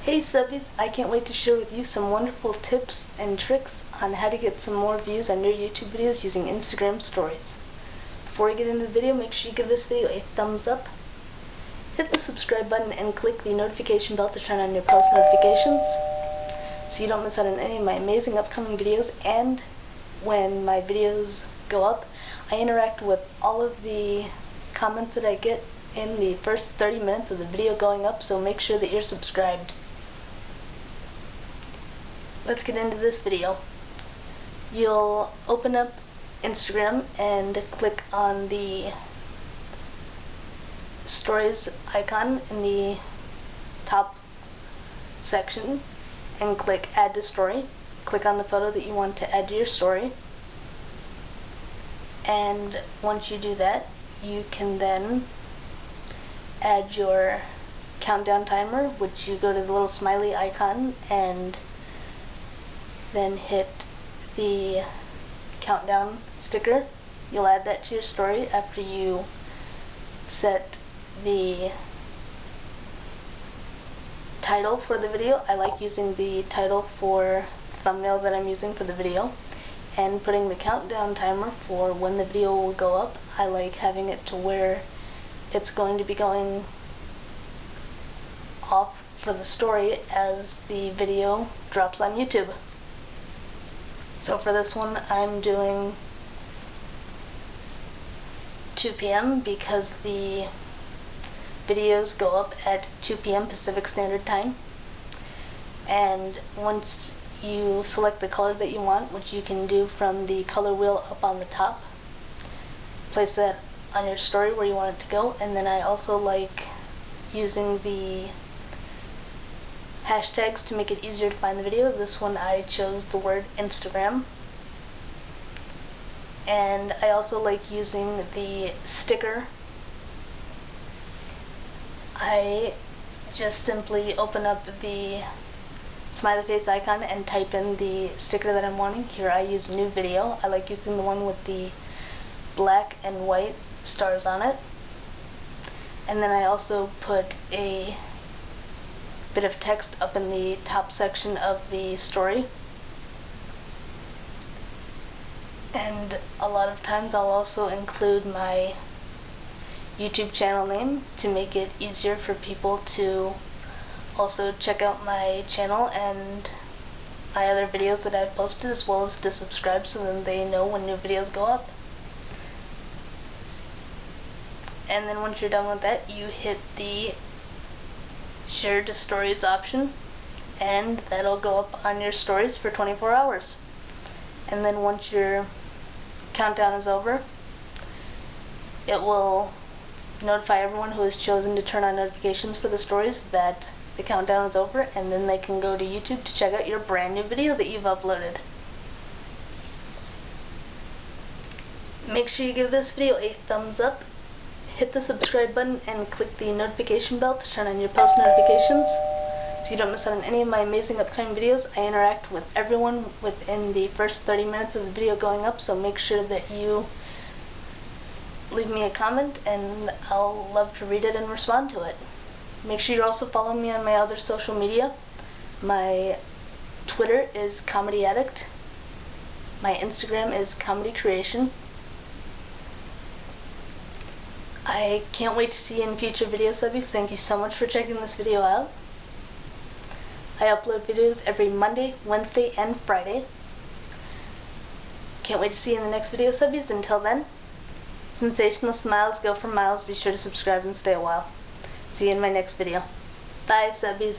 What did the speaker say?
Hey subbies, I can't wait to share with you some wonderful tips and tricks on how to get some more views on your YouTube videos using Instagram stories. Before we get into the video, make sure you give this video a thumbs up, hit the subscribe button, and click the notification bell to turn on your post notifications so you don't miss out on any of my amazing upcoming videos. And when my videos go up, I interact with all of the comments that I get in the first 30 minutes of the video going up, so make sure that you're subscribed. Let's get into this video. You'll open up Instagram and click on the stories icon in the top section and click add to story. Click on the photo that you want to add to your story, and once you do that, you can then add your countdown timer, which you go to the little smiley icon and then hit the countdown sticker. You'll add that to your story after you set the title for the video. I like using the title for the thumbnail that I'm using for the video, and putting the countdown timer for when the video will go up. I like having it to where it's going to be going off for the story as the video drops on YouTube. So for this one, I'm doing 2 p.m. because the videos go up at 2 p.m. Pacific Standard Time. And once you select the color that you want, which you can do from the color wheel up on the top, place that on your story where you want it to go. And then I also like using the hashtags to make it easier to find the video. This one I chose the word Instagram. And I also like using the sticker. I just simply open up the smiley face icon and type in the sticker that I'm wanting. Here I use new video. I like using the one with the black and white stars on it. And then I also put a bit of text up in the top section of the story. And a lot of times I'll also include my YouTube channel name to make it easier for people to also check out my channel and my other videos that I've posted, as well as to subscribe so then they know when new videos go up. And then once you're done with that, you hit the share to stories option, and that'll go up on your stories for 24 hours. And then once your countdown is over, it will notify everyone who has chosen to turn on notifications for the stories that the countdown is over, and then they can go to YouTube to check out your brand new video that you've uploaded. Make sure you give this video a thumbs up, hit the subscribe button, and click the notification bell to turn on your post notifications so you don't miss out on any of my amazing upcoming videos. I interact with everyone within the first 30 minutes of the video going up, so make sure that you leave me a comment and I'll love to read it and respond to it. Make sure you're also following me on my other social media. My Twitter is Comedy Addict. My Instagram is Comedy Creation. I can't wait to see you in future video subbies. Thank you so much for checking this video out. I upload videos every Monday, Wednesday, and Friday. Can't wait to see you in the next video subbies. Until then, sensational smiles go for miles. Be sure to subscribe and stay a while. See you in my next video. Bye subbies.